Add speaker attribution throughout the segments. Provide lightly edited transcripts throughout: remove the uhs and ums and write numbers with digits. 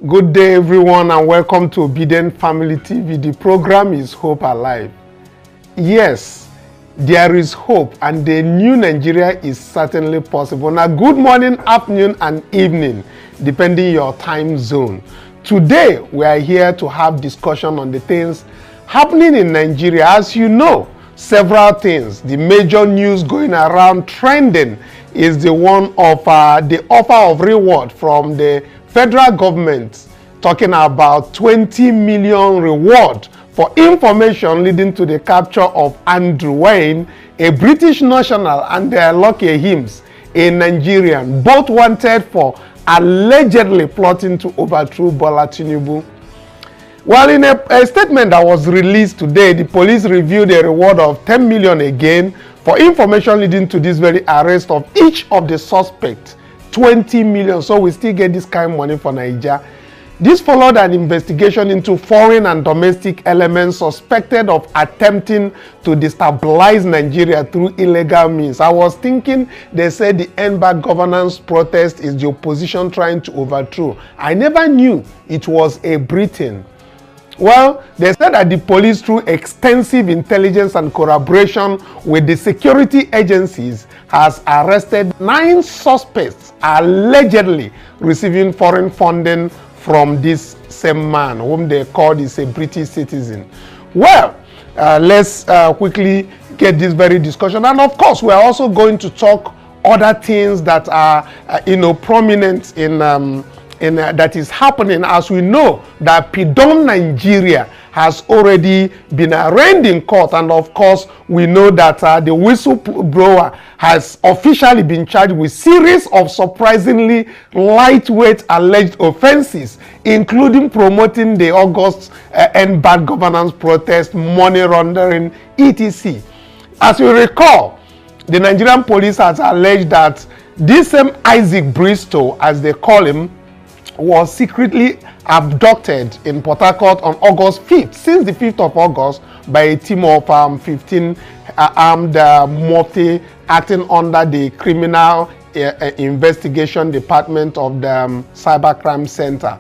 Speaker 1: Good day, everyone, and welcome to Obidient Family TV. The program is Hope Alive. Yes, there is hope, and the new Nigeria is certainly possible. Now, good morning, afternoon, and evening, depending your time zone. Today, we are here to have discussion on the things happening in Nigeria. As you know, several things. The major news going around trending is the one of the offer of reward from the federal government, talking about 20 million reward for information leading to the capture of Andrew Wayne, a British national, and their Lucky Hims, a Nigerian, both wanted for allegedly plotting to overthrow Bola Tinubu. Well, in a statement that was released today, the police revealed a reward of 10 million again for information leading to this very arrest of each of the suspects. 20 million. So we still get this kind of money for Nigeria. This followed an investigation into foreign and domestic elements suspected of attempting to destabilize Nigeria through illegal means. I was thinking they said the end-back governance protest is the opposition trying to overthrow. I never knew it was a Britain. Well, they said that the police, through extensive intelligence and collaboration with the security agencies, has arrested 9 suspects allegedly receiving foreign funding from this same man, whom they called is a British citizen. Well, let's quickly get this very discussion. And of course, we are also going to talk other things that are, prominent in that is happening, as we know that Pidom Nigeria has already been arraigned in court, and of course we know that the whistleblower has officially been charged with series of surprisingly lightweight alleged offenses, including promoting the August end bad governance protest, money laundering, etc. As you recall, the Nigerian police has alleged that this same Isaac Bristow, as they call him, was secretly abducted in Port Harcourt on August 5th, since the 5th of August, by a team of 15 armed multi acting under the Criminal Investigation Department of the Cybercrime Center.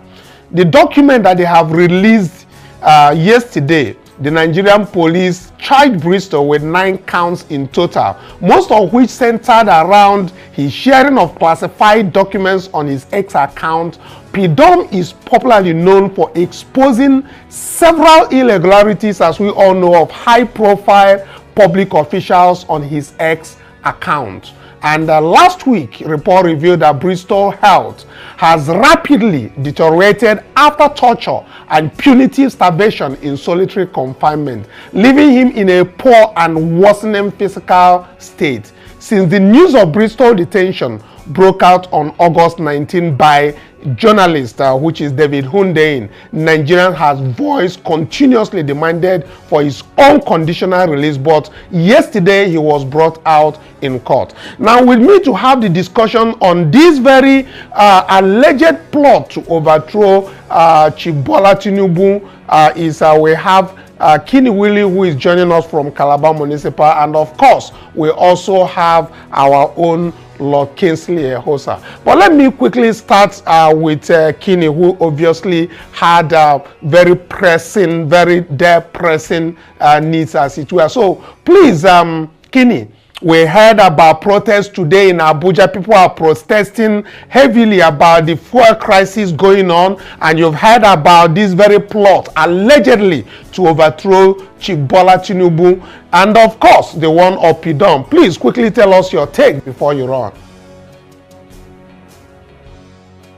Speaker 1: The document that they have released yesterday, the Nigerian police charged Bristow with 9 counts in total, most of which centered around his sharing of classified documents on his X account. Pidom is popularly known for exposing several irregularities, as we all know, of high-profile public officials on his X account. And last week, report revealed that Bristol's health has rapidly deteriorated after torture and punitive starvation in solitary confinement, leaving him in a poor and worsening physical state. Since the news of Bristol's detention broke out on August 19 by journalist, which is David Hundeyin, Nigeria has voiced continuously demanded for his unconditional release, but yesterday he was brought out in court. Now, with me to have the discussion on this very alleged plot to overthrow Chief Bola Tinubu is we have Kini Willie, who is joining us from Calabar Municipal, and of course we also have our own Lord Kingsley Hosa. But let me quickly start with Kini, who obviously had very pressing, very pressing needs as it were. So please, Kini, we heard about protests today in Abuja. People are protesting heavily about the fuel crisis going on, and you've heard about this very plot allegedly to overthrow Chief Bola Tinubu, and of course the one of Pidom. Please quickly tell us your take before you run.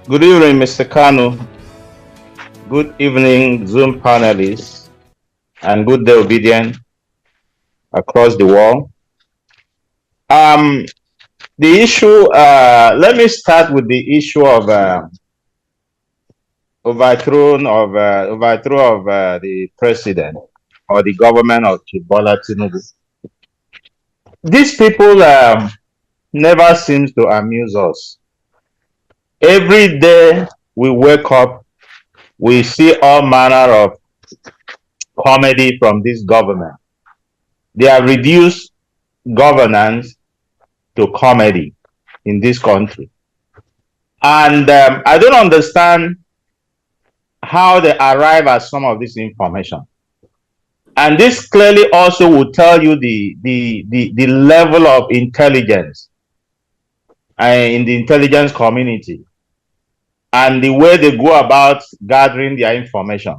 Speaker 2: Good evening, Mr. Kanu. Good evening, Zoom panelists, and good day, Obidient, across the world. The issue, let me start with the issue of overthrow of the president or the government of Chief Bola Tinubu. These people never seems to amuse us. Every day we wake up, we see all manner of comedy from this government. They have reduced governance to comedy in this country. And I don't understand how they arrive at some of this information. And this clearly also will tell you the level of intelligence in the intelligence community and the way they go about gathering their information.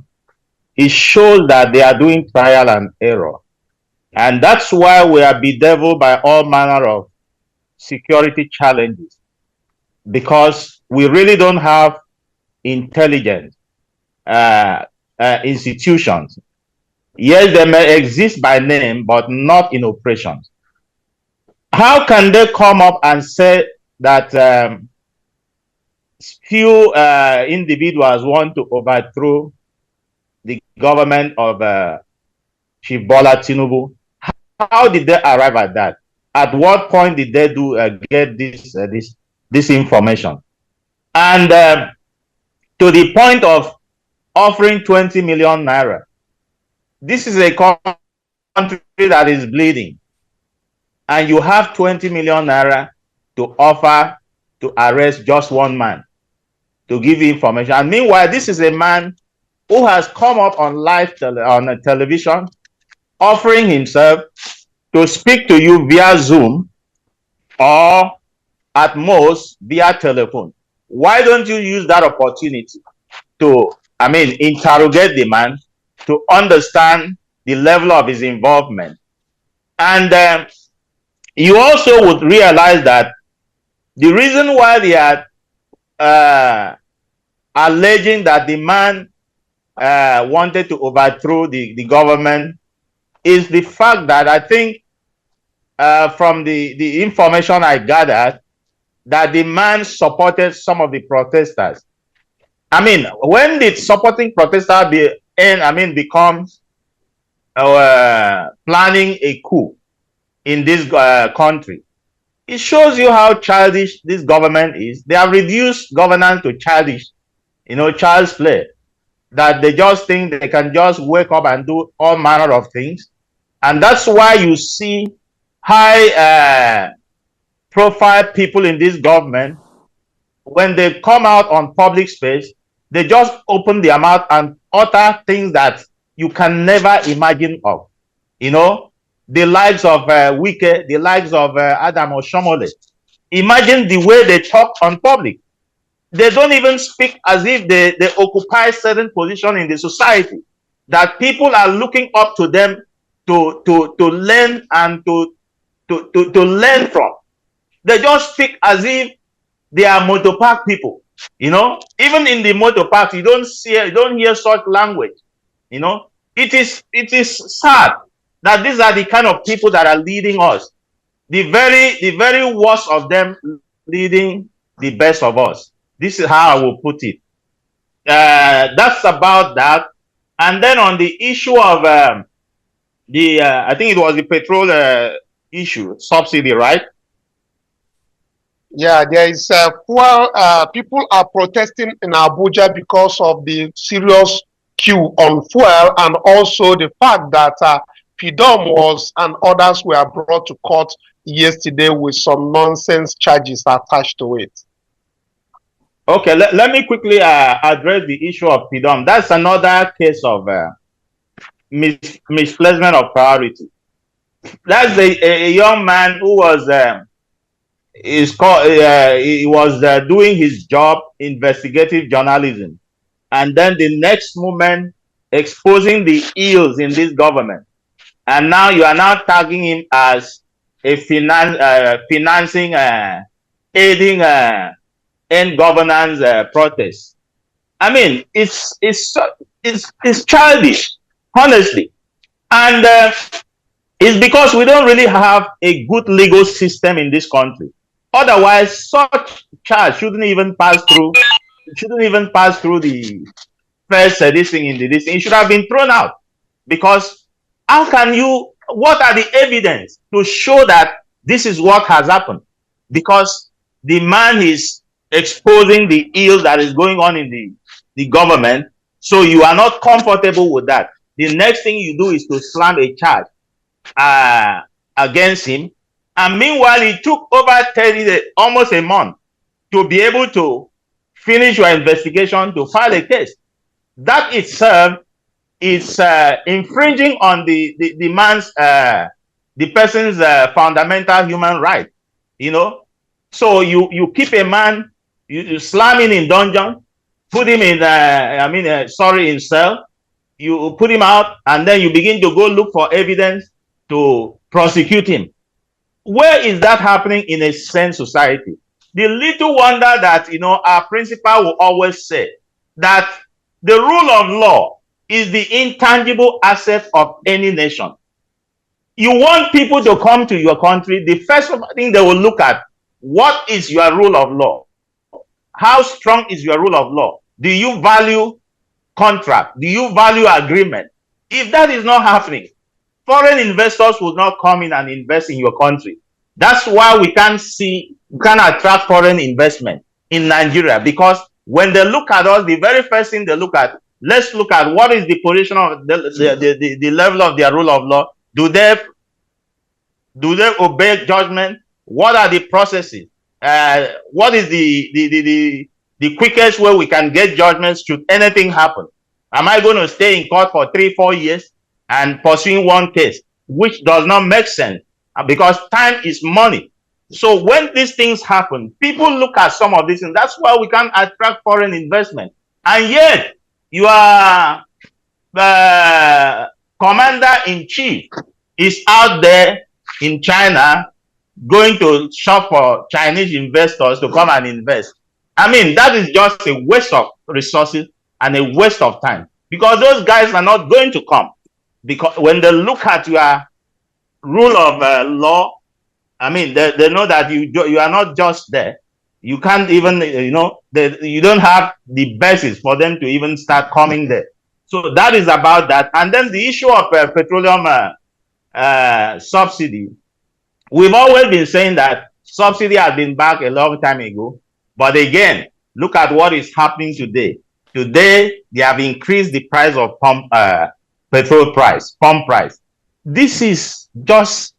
Speaker 2: It shows that they are doing trial and error. And that's why we are bedeviled by all manner of security challenges, because we really don't have intelligent institutions. Yes, they may exist by name, but not in operations. How can they come up and say that few individuals want to overthrow the government of Chief Bola Tinubu? How did they arrive at that? At what point did they get this information? And to the point of offering 20 million naira. This is a country that is bleeding, and you have 20 million naira to offer to arrest just one man to give you information. And meanwhile, this is a man who has come up on live on television, offering himself to speak to you via Zoom or at most via telephone. Why don't you use that opportunity to, interrogate the man, to understand the level of his involvement? And you also would realize that the reason why they are alleging that the man wanted to overthrow the government is the fact that I think from the information I gathered, that the man supported some of the protesters. When the supporting protester becomes planning a coup in this country, it shows you how childish this government is. They have reduced governance to childish, child's play. That they just think they can just wake up and do all manner of things. And that's why you see high profile people in this government, when they come out on public space, they just open their mouth and utter things that you can never imagine of. The likes of Wike, the likes of Adam Oshomole. Imagine the way they talk on public. They don't even speak as if they occupy certain position in the society, that people are looking up to them to learn and to learn from. They just speak as if they are motor park people. Even in the motor park, you don't hear such language. It is sad that these are the kind of people that are leading us. The very worst of them leading the best of us. This is how I will put it. That's about that. And then on the issue of I think it was the petrol issue, subsidy, right?
Speaker 1: Yeah, there is fuel. People are protesting in Abuja because of the serious queue on fuel, and also the fact that Fidom and others were brought to court yesterday with some nonsense charges attached to it.
Speaker 2: Okay, let me quickly address the issue of Fidom. That's another case of misplacement of priority. That's a young man who was he was doing his job, investigative journalism, and then the next moment exposing the ills in this government, and now you are now tagging him as a financing, aiding end governance protest. It's childish, honestly, and it's because we don't really have a good legal system in this country. Otherwise, such charge shouldn't even pass through. It shouldn't even pass through the first this thing in this thing. It should have been thrown out, because how can you? What are the evidence to show that this is what has happened? Because the man is exposing the ill that is going on in the government, so you are not comfortable with that. The next thing you do is to slam a charge against him, and meanwhile it took over 30 days, almost a month, to be able to finish your investigation, to file a case. that itself is infringing on the man's the person's fundamental human right, you know. So you keep a man, you slam him in dungeon, put him in in cell, you put him out, and then you begin to go look for evidence to prosecute him. Where is that happening in a sane society? The little wonder that, you know, our principal will always say that the rule of law is the intangible asset of any nation. You want people to come to your country, the first thing they will look at, what is your rule of law? How strong is your rule of law? Do you value contract? Do you value agreement? If that is not happening, foreign investors will not come in and invest in your country. That's why we can't attract foreign investment in Nigeria, because when they look at us, the very first thing they look at, let's look at what is the position of the level of their rule of law. Do they obey judgment? What are the processes? What is the quickest way we can get judgments should anything happen? Am I going to stay in court for 3-4 years and pursuing one case, which does not make sense, because time is money? So when these things happen, people look at some of these things. That's why we can't attract foreign investment. And yet, you are the commander-in-chief is out there in China going to shop for Chinese investors to come and invest. I mean, that is just a waste of resources and a waste of time, because those guys are not going to come. Because when they look at your rule of law, I mean, they know that you are not just there. You can't even, you know, you don't have the basis for them to even start coming there. So that is about that. And then the issue of petroleum subsidy. We've always been saying that subsidy has been back a long time ago. But again, look at what is happening today. Today, they have increased the price of pump price. This is just,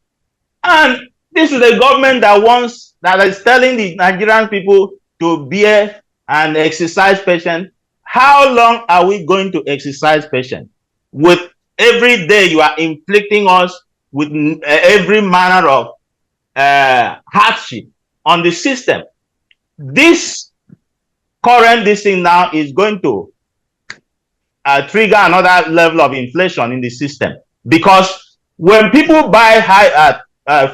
Speaker 2: and this is a government that is telling the Nigerian people to bear and exercise patience. How long are we going to exercise patience? With every day you are inflicting us with every manner of hardship on the system. This current thing now is going to trigger another level of inflation in the system, because when people buy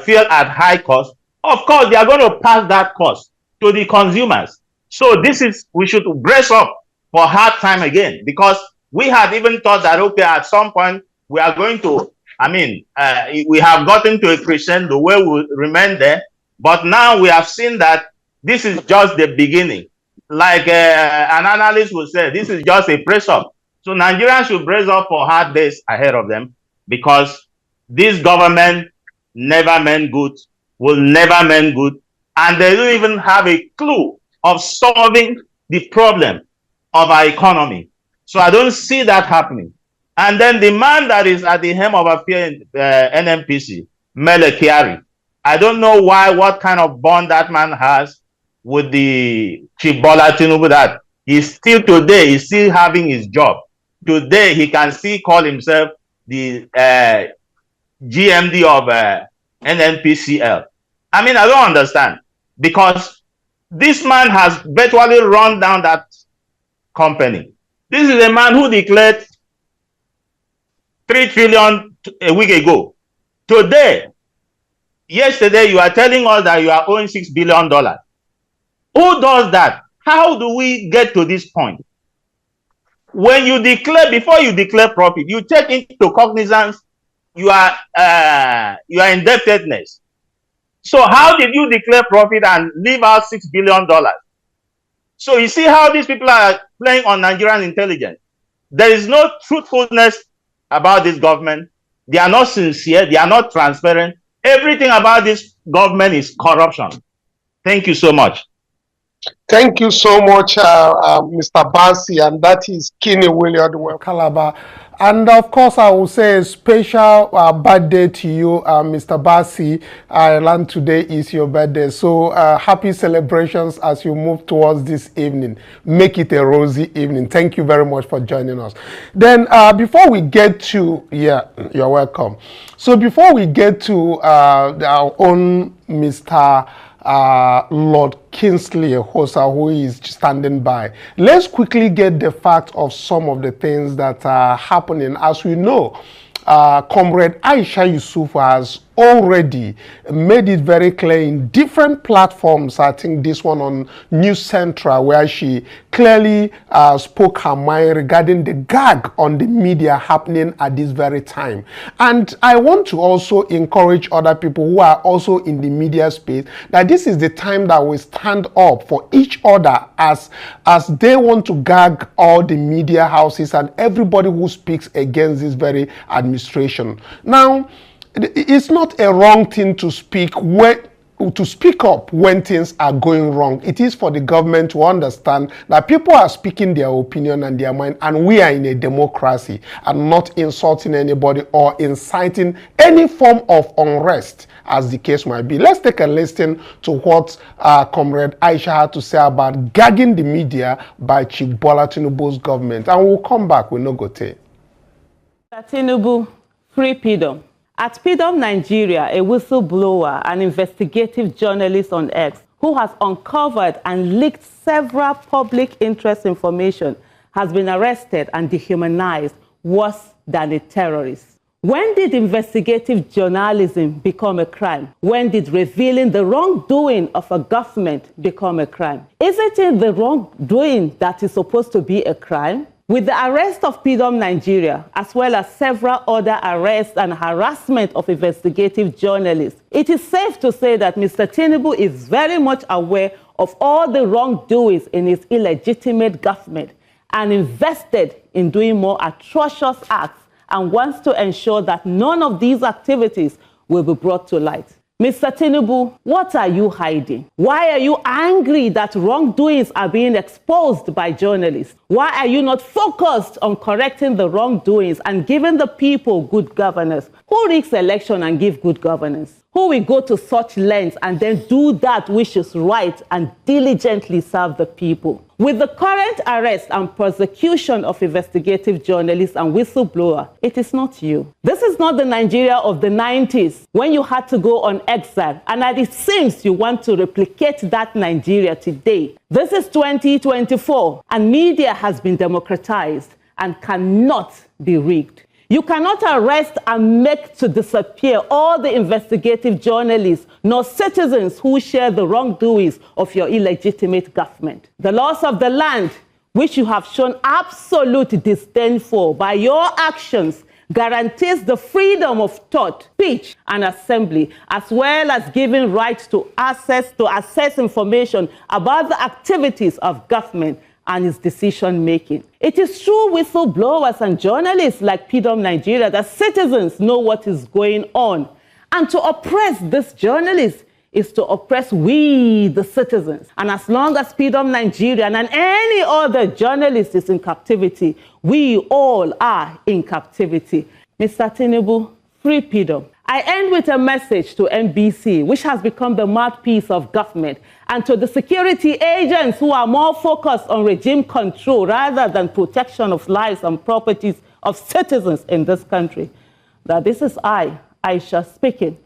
Speaker 2: fuel at high cost, of course they are going to pass that cost to the consumers. So we should brace up for hard time again, because we had even thought that, okay, at some point we are going to, we have gotten to a crescendo where we remain there, but now we have seen that this is just the beginning. Like an analyst will say, this is just a brace up. So Nigerians should brace up for hard days ahead of them, because this government never meant good, will never mean good, and they don't even have a clue of solving the problem of our economy. So I don't see that happening. And then the man that is at the helm of affairs in NNPC, Mele Kyari, I don't know what kind of bond that man has with the Chief Bola Tinubu, that he's still having his job. Today, he can still call himself the GMD of NNPCL. I mean, I don't understand, because this man has virtually run down that company. This is a man who declared 3 trillion a week ago. Yesterday, you are telling us that you are owing $6 billion. Who does that? How do we get to this point? When you declare, before you declare profit, you take into cognizance your indebtedness. So how did you declare profit and leave out $6 billion? So you see how these people are playing on Nigerian intelligence. There is no truthfulness about this government. They are not sincere. They are not transparent. Everything about this government is corruption. Thank you so much.
Speaker 1: Thank you so much, Mr. Basi, and that is Kenny Williard Calabar. And of course, I will say a special birthday to you, Mr. Basi. I learned today is your birthday. So happy celebrations as you move towards this evening. Make it a rosy evening. Thank you very much for joining us. Then before we get to, yeah, you're welcome. So before we get to our own Mr. Lord Kingsley Hosa, who is standing by. Let's quickly get the facts of some of the things that are happening. As we know, Comrade Aisha Yusuf has already made it very clear in different platforms. I think this one on News Central, where she clearly spoke her mind regarding the gag on the media happening at this very time. And I want to also encourage other people who are also in the media space that this is the time that we stand up for each other as they want to gag all the media houses and everybody who speaks against this very administration. Now, it's not a wrong thing to speak up when things are going wrong. It is for the government to understand that people are speaking their opinion and their mind, and we are in a democracy and not insulting anybody or inciting any form of unrest, as the case might be. Let's take a listen to what Comrade Aisha had to say about gagging the media by Chief Bola Tinubu's government, and we'll come back with no go take.
Speaker 3: Tinubu, free PDOM. At PDOM Nigeria, a whistleblower, an investigative journalist on X, who has uncovered and leaked several public interest information, has been arrested and dehumanized worse than a terrorist. When did investigative journalism become a crime? When did revealing the wrongdoing of a government become a crime? Isn't it the wrongdoing that is supposed to be a crime? With the arrest of PDOM Nigeria, as well as several other arrests and harassment of investigative journalists, it is safe to say that Mr. Tinubu is very much aware of all the wrongdoings in his illegitimate government and invested in doing more atrocious acts and wants to ensure that none of these activities will be brought to light. Mr. Tinubu, what are you hiding? Why are you angry that wrongdoings are being exposed by journalists? Why are you not focused on correcting the wrongdoings and giving the people good governance? Who rigs election and give good governance? Who will go to such lengths and then do that which is right and diligently serve the people? With the current arrest and prosecution of investigative journalists and whistleblowers, it is not you. This is not the Nigeria of the 90s when you had to go on exile, and it seems you want to replicate that Nigeria today. This is 2024, and media has been democratized and cannot be rigged. You cannot arrest and make to disappear all the investigative journalists nor citizens who share the wrongdoings of your illegitimate government. The laws of the land, which you have shown absolute disdain for by your actions, guarantees the freedom of thought, speech, and assembly, as well as giving rights to access information about the activities of government and its decision-making. It is through whistleblowers and journalists like PDOM Nigeria that citizens know what is going on. And to oppress these journalists is to oppress we, the citizens. And as long as PDOM Nigeria and any other journalist is in captivity, we all are in captivity. Mr. Tinubu, free PDOM. I end with a message to NBC, which has become the mouthpiece of government, and to the security agents who are more focused on regime control rather than protection of lives and properties of citizens in this country, that this is Aisha speaking.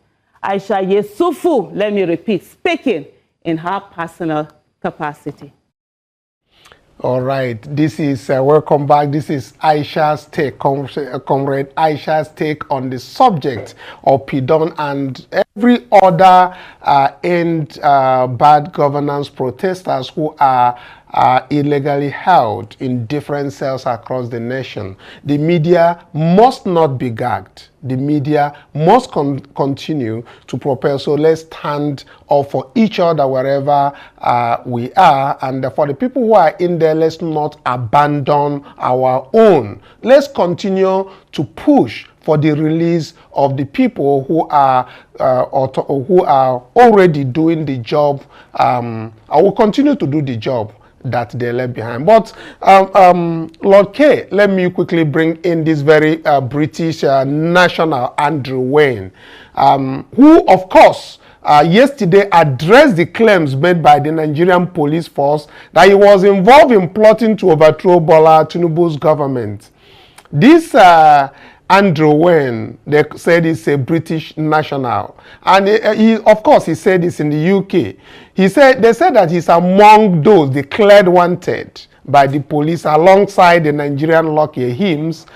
Speaker 3: Aisha Yusufu, let me repeat, speaking in her personal capacity.
Speaker 1: All right, this is, welcome back. This is Aisha's take, Comrade Aisha's take on the subject of PDOM and every other bad governance protesters who are illegally held in different cells across the nation. The media must not be gagged. The media must continue to propel. So let's stand up for each other wherever we are. And for the people who are in there, let's not abandon our own. Let's continue to push for the release of the people who are already doing the job. I will continue to do the job that they left behind. But Lord K, let me quickly bring in this very British national, Andrew Wayne, who, of course, yesterday addressed the claims made by the Nigerian police force that he was involved in plotting to overthrow Bola Tinubu's government. This Andrew Wayne, they said he's a British national, and he, of course, he said this in the UK. They said that he's among those declared wanted by the police alongside the Nigerian Lucky Hymns.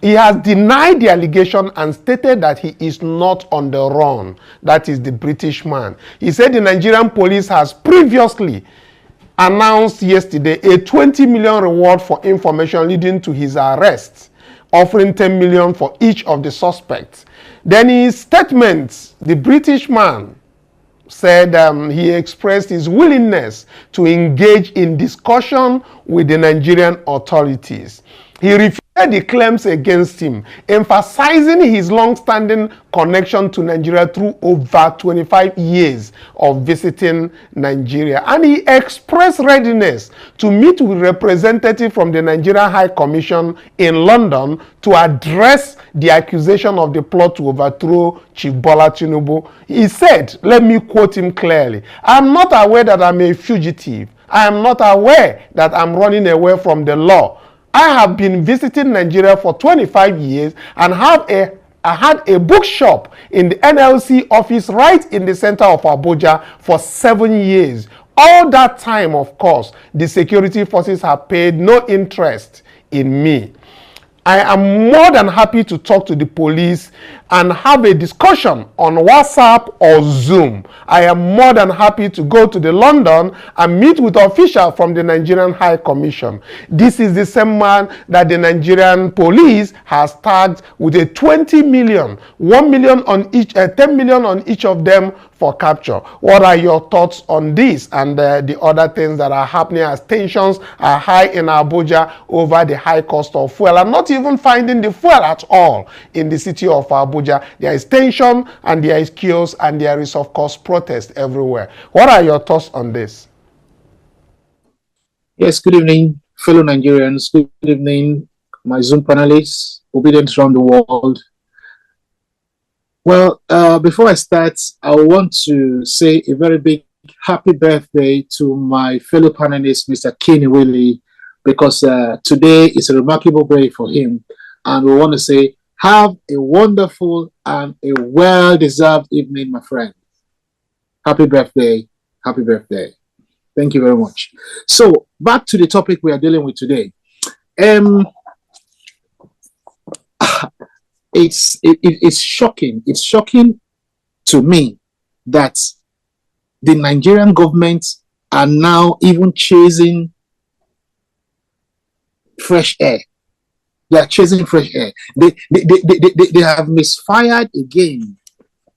Speaker 1: He has denied the allegation and stated that he is not on the run. That is the British man. He said the Nigerian police has previously announced yesterday a 20 million reward for information leading to his arrest, offering 10 million for each of the suspects. Then in his statement, the British man said he expressed his willingness to engage in discussion with the Nigerian authorities. He refuted the claims against him, emphasizing his long-standing connection to Nigeria through over 25 years of visiting Nigeria. And he expressed readiness to meet with representatives from the Nigerian High Commission in London to address the accusation of the plot to overthrow Chief Bola Tinubu. He said, let me quote him clearly, "I am not aware that I'm a fugitive. I am not aware that I'm running away from the law. I have been visiting Nigeria for 25 years and I had a bookshop in the NLC office right in the center of Abuja for 7 years. All that time, of course, the security forces have paid no interest in me. I am more than happy to talk to the police and have a discussion on WhatsApp or Zoom. I am more than happy to go to the London and meet with officials from the Nigerian High Commission." This is the same man that the Nigerian police has tagged with a 20 million, 1 million on each, 10 million on each of them for capture. What are your thoughts on this and the other things that are happening as tensions are high in Abuja over the high cost of fuel and not even finding the fuel at all in the city of Abuja? There is tension and there is chaos and there is, of course, protest everywhere. What are your thoughts on this?
Speaker 4: Yes, good evening, fellow Nigerians. Good evening, my Zoom panelists, Obidient around the world. Well, before I start, I want to say a very big happy birthday to my fellow panelist, Mr. Kenny Willie, because today is a remarkable day for him. And we want to say, have a wonderful and a well-deserved evening, my friend. Happy birthday. Happy birthday. Thank you very much. So, back to the topic we are dealing with today. It's shocking. It's shocking to me that the Nigerian government are now even chasing fresh air. They are chasing fresh air. They have misfired again,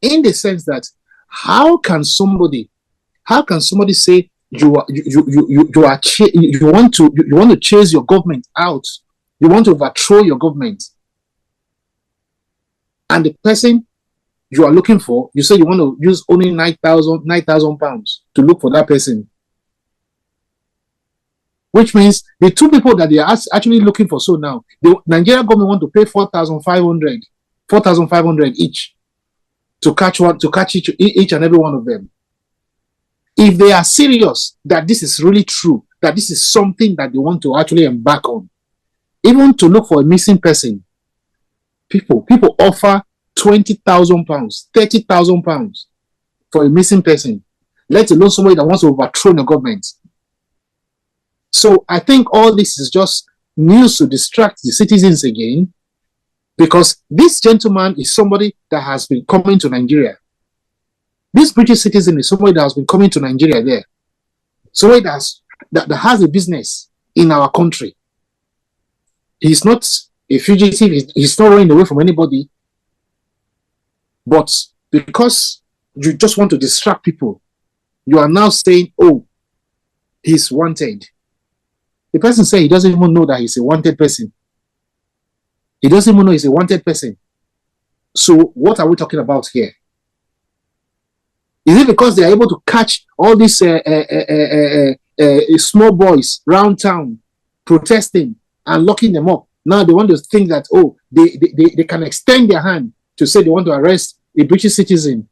Speaker 4: in the sense that how can somebody say you want to chase your government out, you want to overthrow your government, and the person you are looking for, you say you want to use only 9,000 pounds to look for that person. Which means the two people that they are actually looking for, so now, the Nigerian government want to pay 4,500 each to catch each and every one of them. If they are serious that this is really true, that this is something that they want to actually embark on, even to look for a missing person, people offer 20,000 pounds, 30,000 pounds for a missing person, let alone somebody that wants to overthrow the government. So I think all this is just news to distract the citizens again, because this gentleman is somebody that has been coming to Nigeria. This British citizen is somebody that has been coming to Nigeria there. Somebody that has a business in our country. He's not a fugitive. He's not running away from anybody. But because you just want to distract people, you are now saying, oh, he's wanted. The person said he doesn't even know that he's a wanted person. He doesn't even know he's a wanted person. So what are we talking about here? Is it because they are able to catch all these small boys round town protesting and locking them up? Now they want to think that, oh, they can extend their hand to say they want to arrest a British citizen.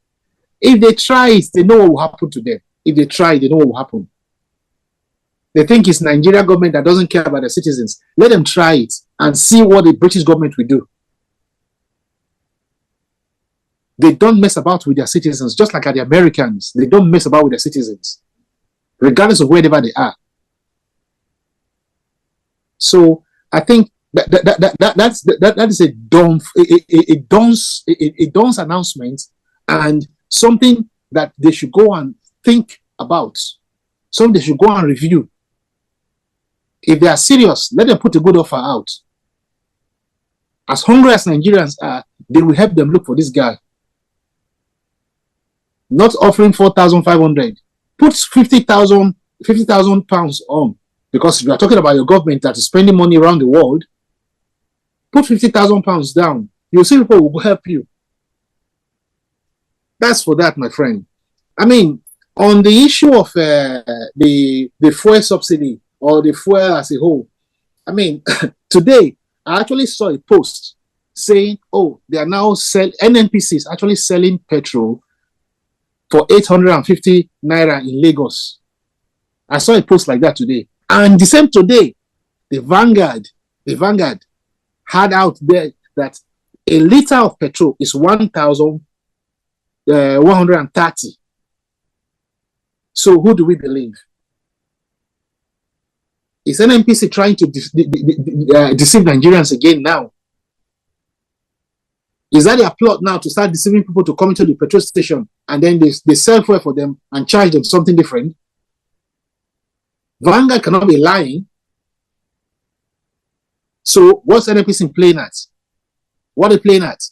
Speaker 4: If they try it, they know what will happen to them. If they try, they know what will happen. They think it's Nigeria government that doesn't care about the citizens. Let them try it and see what the British government will do. They don't mess about with their citizens, just like the Americans. They don't mess about with their citizens, regardless of wherever they are. So I think that is a Don's announcement, and something that they should go and think about, something they should go and review. If they are serious, let them put a good offer out. As hungry as Nigerians are, they will help them look for this guy. Not offering 4,500. Put 50,000 pounds on. Because if you are talking about your government that is spending money around the world, put 50,000 pounds down. You'll see people will help you. That's for that, my friend. I mean, on the issue of the fuel subsidy or the fuel as a whole, I mean, today I actually saw a post saying, oh, they are now NNPC is actually selling petrol for 850 naira in Lagos. I saw a post like that today. And the same today, the Vanguard had out there that a liter of petrol is 1,130. So who do we believe? Is NNPC trying to deceive Nigerians again now? Is that their plot now to start deceiving people to come into the petrol station and then they sell fuel for them and charge them something different? Vanguard cannot be lying. So what's NNPC playing at? What are they playing at?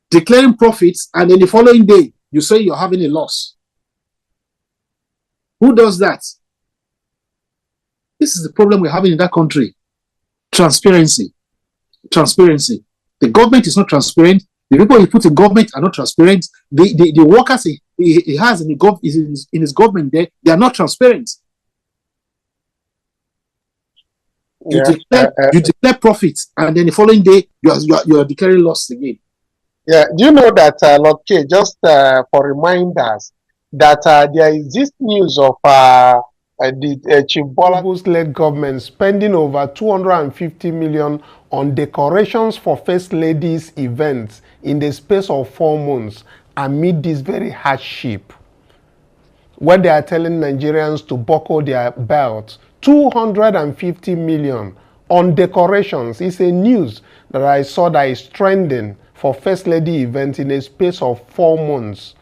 Speaker 4: Declaring profits, and then the following day you say you're having a loss. Who does that? This is the problem we're having in that country. Transparency. Transparency. The government is not transparent. The people he put in government are not transparent. The workers he has in his government there, they are not transparent. You declare profits, and then the following day you are declaring loss again.
Speaker 1: Yeah, do you know that, Lord K, just for reminders, that there is this news of the Chief Tinubu's-led government spending over 250 million on decorations for First Lady's events in the space of 4 months amid this very hardship, where they are telling Nigerians to buckle their belts. 250 million on decorations. It's a news that I saw that is trending for First Lady events in a space of 4 months.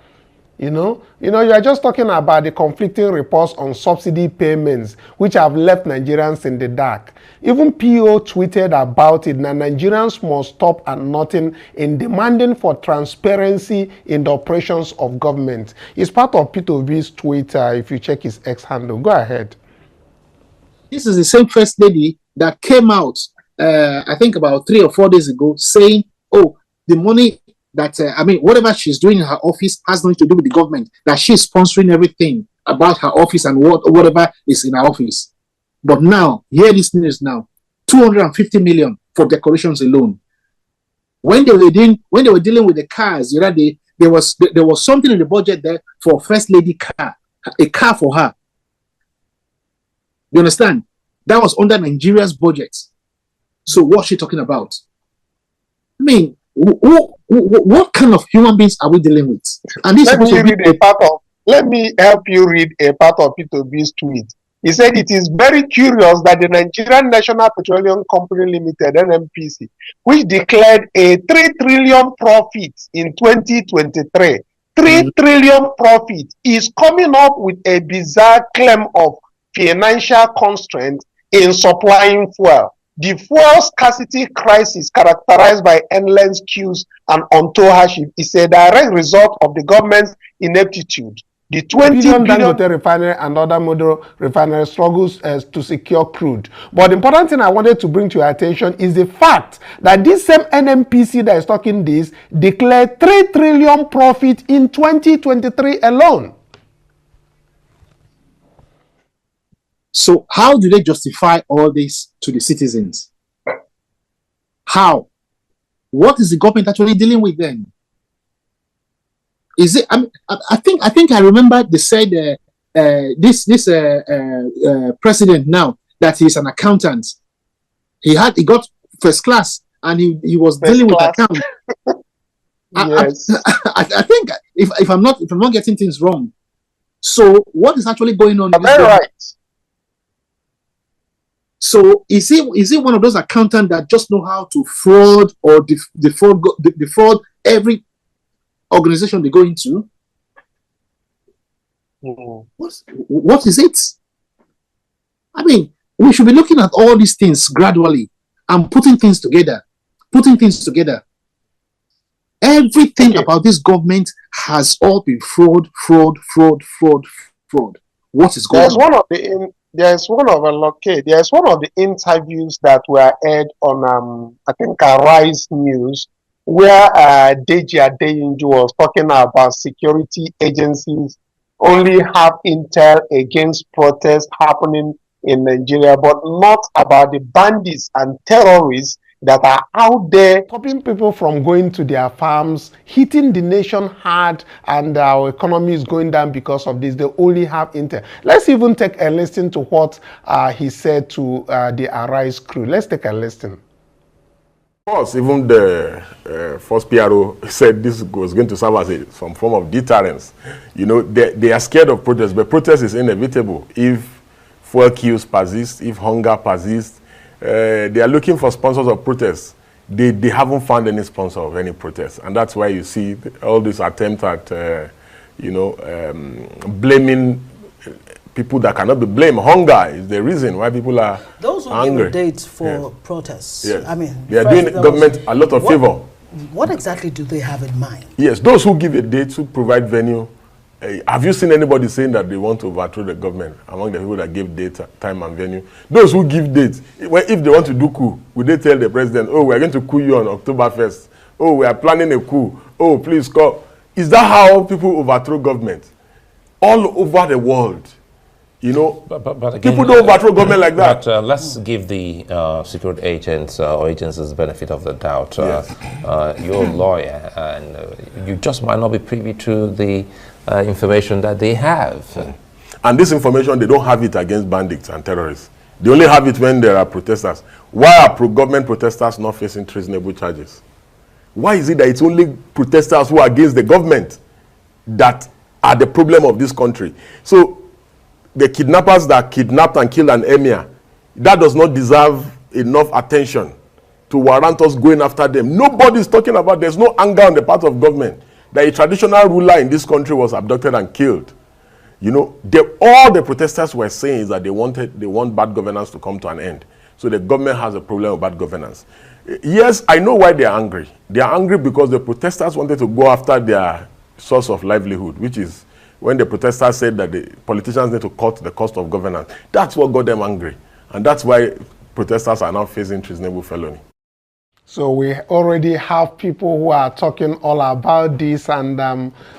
Speaker 1: You are just talking about the conflicting reports on subsidy payments, which have left Nigerians in the dark. Even PO tweeted about it. Now Nigerians must stop at nothing in demanding for transparency in the operations of government. It's part of P2B's Twitter, if you check his X handle. Go ahead.
Speaker 4: This is the same First Lady that came out, I think about 3 or 4 days ago, saying, oh, the money that, whatever she's doing in her office has nothing to do with the government, that she's sponsoring everything about her office and whatever is in her office. But now, hear this news now, 250 million for decorations alone. When they were dealing with the cars, there was something in the budget there for First Lady car, a car for her. You understand? That was under Nigeria's budget. So what's she talking about? I mean, what kind of human beings are we dealing with? And this
Speaker 1: let me help you read a part of P2B's tweet. He said it is very curious that the Nigerian National Petroleum Company Limited, NNPC, which declared a 3 trillion profit in 2023, 3 trillion profit, is coming up with a bizarre claim of financial constraint in supplying fuel. The fuel scarcity crisis, characterized by endless queues and untold hardship, is a direct result of the government's ineptitude
Speaker 5: The 20
Speaker 1: billion
Speaker 5: billion
Speaker 1: Dangote refinery and other model refinery struggles to secure crude. But the important thing I wanted to bring to your attention is the fact that this same NMPC that is talking this declared 3 trillion profit in 2023 alone.
Speaker 4: So how do they justify all this to the citizens? How? What is the government actually dealing with then? Is it? I think I remember they said this president now that he's an accountant. He got first class and he was dealing with accounts.
Speaker 5: Yes.
Speaker 4: I think if I'm not getting things wrong. So what is actually going on?
Speaker 5: Am I right?
Speaker 4: So is it one of those accountants that just know how to fraud or defraud every organization they go into? What is it? I mean, we should be looking at all these things gradually and putting things together. Everything about this government has all been fraud. What is going on?
Speaker 5: There's one of the interviews that were aired on I think Arise News, where Deji Adeyinju was talking about security agencies only have intel against protests happening in Nigeria, but not about the bandits and terrorists that are out there
Speaker 1: stopping people from going to their farms, hitting the nation hard, and our economy is going down because of this. They only have intel. Let's even take a listen to what he said to the Arise crew. Let's take a listen.
Speaker 6: Of course, even the first PRO said this was going to serve as some form of deterrence. You know, they are scared of protest, but protest is inevitable. If fuel queues persist, if hunger persists, they are looking for sponsors of protests. They haven't found any sponsor of any protest, and that's why you see all this attempt at blaming people that cannot be blamed. Hunger is the reason why people are
Speaker 7: those who
Speaker 6: angry.
Speaker 7: give dates for protests.
Speaker 6: Yes.
Speaker 7: I mean,
Speaker 6: they are doing the government a lot of favor.
Speaker 7: What exactly do they have in mind?
Speaker 6: Yes, those who give a date, who provide venue. Have you seen anybody saying that they want to overthrow the government among the people that give date, time, and venue? Those who give dates, if they want to do coup, would they tell the president, oh, we are going to coup you on October 1st? Oh, we are planning a coup. Oh, please call. Is that how people overthrow government? All over the world. You know,
Speaker 8: but again,
Speaker 6: people don't overthrow government like that.
Speaker 8: But let's give the secret agents or agencies the benefit of the doubt.
Speaker 6: Yes.
Speaker 8: You're a lawyer, and you just might not be privy to the information that they have.
Speaker 6: And this information, they don't have it against bandits and terrorists. They only have it when there are protesters. Why are pro-government protesters not facing treasonable charges? Why is it that it's only protesters who are against the government that are the problem of this country? So the kidnappers that kidnapped and killed an emir, that does not deserve enough attention to warrant us going after them. Nobody is talking about, there's no anger on the part of government that a traditional ruler in this country was abducted and killed. You know, all the protesters were saying is that they want bad governance to come to an end. So the government has a problem with bad governance. Yes, I know why they are angry. They are angry because the protesters wanted to go after their source of livelihood, which is when the protesters said that the politicians need to cut the cost of governance. That's what got them angry. And that's why protesters are now facing treasonable felony.
Speaker 1: So we already have people who are talking all about this, and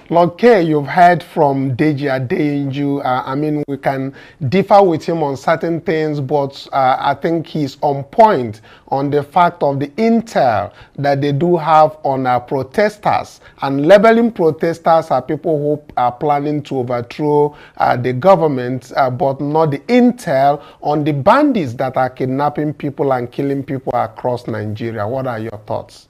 Speaker 1: Lord K, you've heard from Deji Adeyinju. I mean, we can differ with him on certain things, but I think he's on point on the fact of the intel that they do have on protesters, and labeling protesters are people who are planning to overthrow the government, but not the intel on the bandits that are kidnapping people and killing people across Nigeria. What are your thoughts?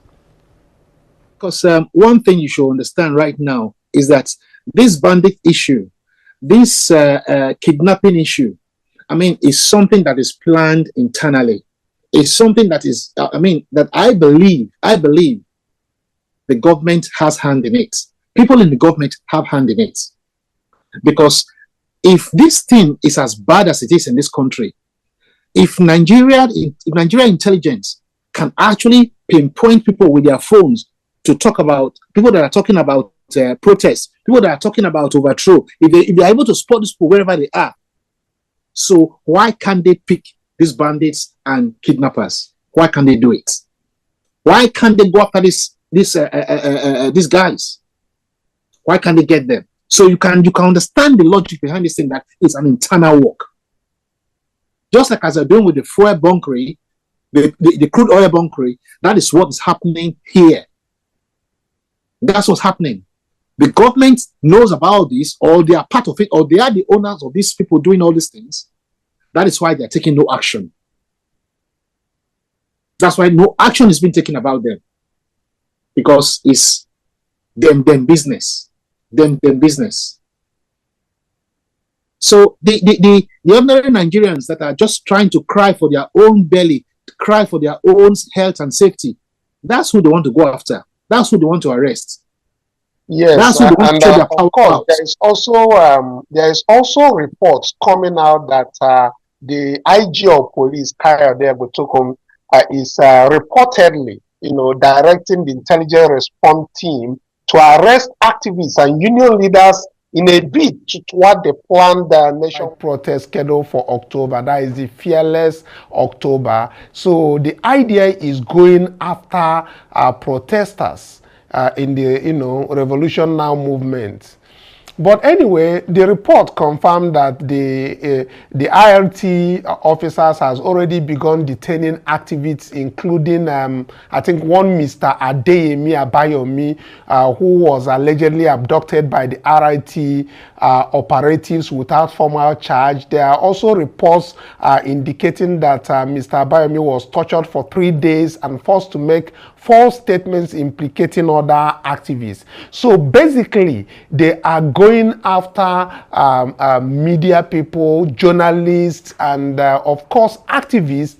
Speaker 4: Because one thing you should understand right now is that this bandit issue, this kidnapping issue, I mean, is something that is planned internally. It's something that is, that I believe the government has hand in it. People in the government have hand in it. Because if this thing is as bad as it is in this country, if Nigeria intelligence can actually pinpoint people with their phones to talk about people that are talking about protests, people that are talking about overthrow, if they are able to spot these people wherever they are, so why can't they pick these bandits and kidnappers? Why can't they do it? Why can't they go after these guys? Why can't they get them? So you can understand the logic behind this thing, that it's an internal work. Just like as they're doing with the fuel bunkering, the crude oil bunkering, that is what is happening here. That's what's happening. The government knows about this, or they are part of it, or they are the owners of these people doing all these things. That is why they're taking no action. That's why no action is being taken about them. Because it's them business. Them business. So the ordinary Nigerians that are just trying to cry for their own belly, cry for their own health and safety, that's who they want to go after. That's who they want to arrest.
Speaker 5: Yes,
Speaker 4: that's who they want to show their
Speaker 5: of course, there is also reports coming out that the IG of police, Kayode Egbetokun, is reportedly, directing the intelligence response team to arrest activists and union leaders in a bid toward the planned national
Speaker 1: protest scheduled for October. That is the Fearless October. So the idea is going after protesters in the Revolution Now movement. But anyway, the report confirmed that the IRT officers has already begun detaining activists, including, I think, one Mr. Adeyemi Abayomi, who was allegedly abducted by the RIT operatives without formal charge. There are also reports indicating that Mr. Abayomi was tortured for 3 days and forced to make false statements implicating other activists. So basically, they are going after media people, journalists, and of course activists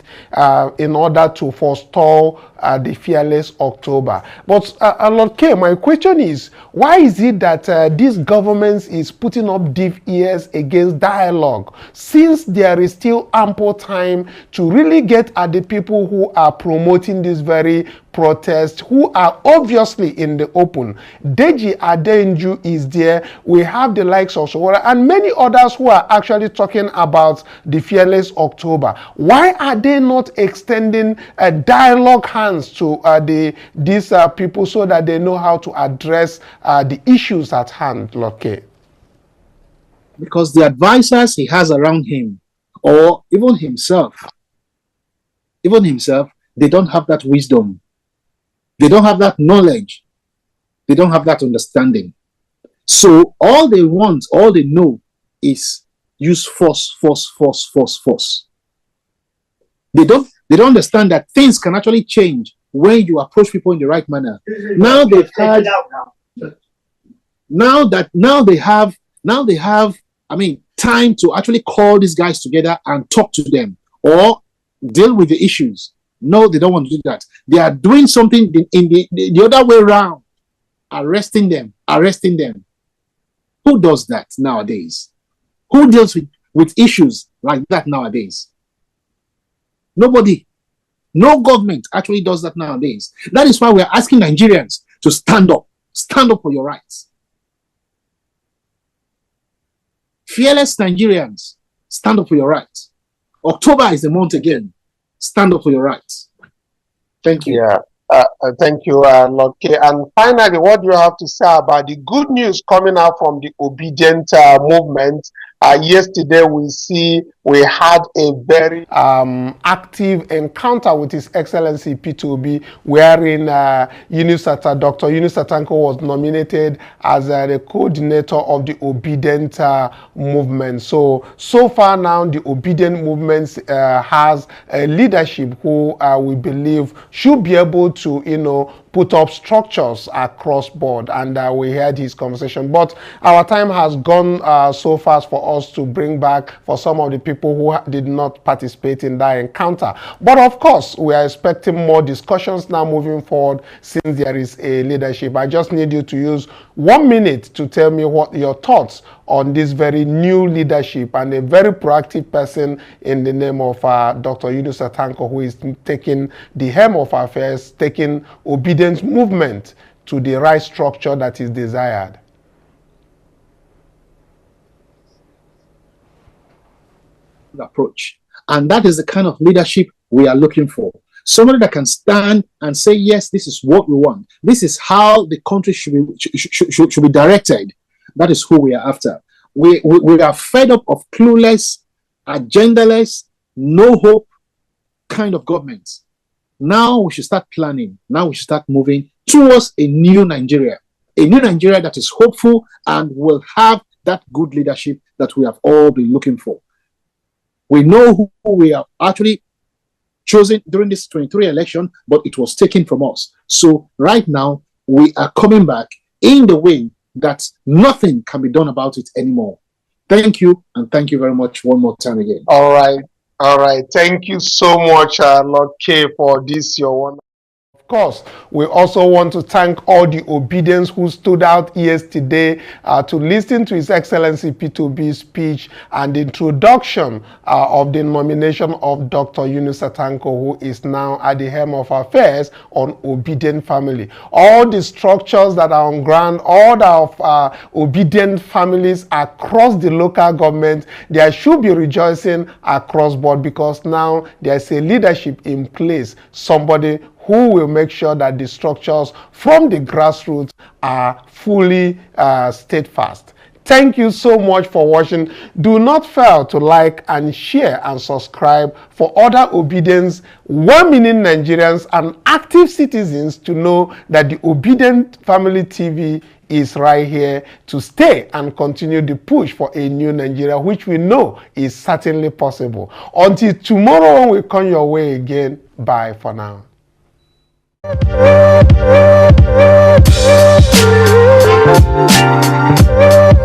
Speaker 1: in order to forestall the Fearless October. But Lord K, my question is, why is it that this government is putting up deaf ears against dialogue, since there is still ample time to really get at the people who are promoting this very protest, who are obviously in the open? Deji Adenju is there. We have the likes of Sowora and many others who are actually talking about the Fearless October. Why are they not extending dialogue hands to these people so that they know how to address the issues at hand, Lord K?
Speaker 4: Because the advisors he has around him, or even himself, they don't have that wisdom. They don't have that knowledge. They don't have that understanding. So all they want, all they know is use force. They don't understand that things can actually change when you approach people in the right manner. Now they've had, now they have, time to actually call these guys together and talk to them or deal with the issues. No, they don't want to do that. They are doing something in the other way around, arresting them. Who does that nowadays? Who deals with issues like that nowadays? Nobody. No government actually does that nowadays. That is why we are asking Nigerians to stand up for your rights. Fearless Nigerians, stand up for your rights. October is the month again. Stand up for your rights. Thank you.
Speaker 5: Yeah, thank you, Lord K. And finally, what do you have to say about the good news coming out from the Obidient movement? Yesterday, we had a very
Speaker 1: active encounter with His Excellency P2B, wherein Dr. Yunus Satanko was nominated as the coordinator of the Obidient movement. So far now, the Obidient movement has a leadership who we believe should be able to, put up structures across board, and we heard his conversation. But our time has gone so fast for us to bring back for some of the people who did not participate in that encounter. But of course, we are expecting more discussions now moving forward since there is a leadership. I just need you to use 1 minute to tell me what your thoughts on this very new leadership and a very proactive person in the name of Dr. Yunus Satanko, who is taking the helm of affairs, taking Obedience movement to the right structure that is desired.
Speaker 4: Approach. And that is the kind of leadership we are looking for. Somebody that can stand and say, yes, this is what we want. This is how the country should be directed. That is who we are after. We are fed up of clueless, agendaless, no hope kind of governments. Now we should start planning. Now we should start moving towards a new Nigeria. A new Nigeria that is hopeful and will have that good leadership that we have all been looking for. We know who we are actually chosen during this 23 election, but it was taken from us. So right now, we are coming back in the way that nothing can be done about it anymore. Thank you, and thank you very much one more time again.
Speaker 5: All right. All right. Thank you so much, Lord K, for this, your one.
Speaker 1: Of course, we also want to thank all the Obedients who stood out yesterday to listen to His Excellency P2B's speech and the introduction of the nomination of Dr. Yunus Atanko, who is now at the helm of affairs on Obidient family. All the structures that are on ground, all the Obidient families across the local government, there should be rejoicing across board, because now there's a leadership in place, somebody who will make sure that the structures from the grassroots are fully steadfast. Thank you so much for watching. Do not fail to like and share and subscribe for other Obedients, well-meaning Nigerians and active citizens to know that the Obidient Family TV is right here to stay and continue the push for a new Nigeria, which we know is certainly possible. Until tomorrow when we come your way again, bye for now.
Speaker 9: Thank you.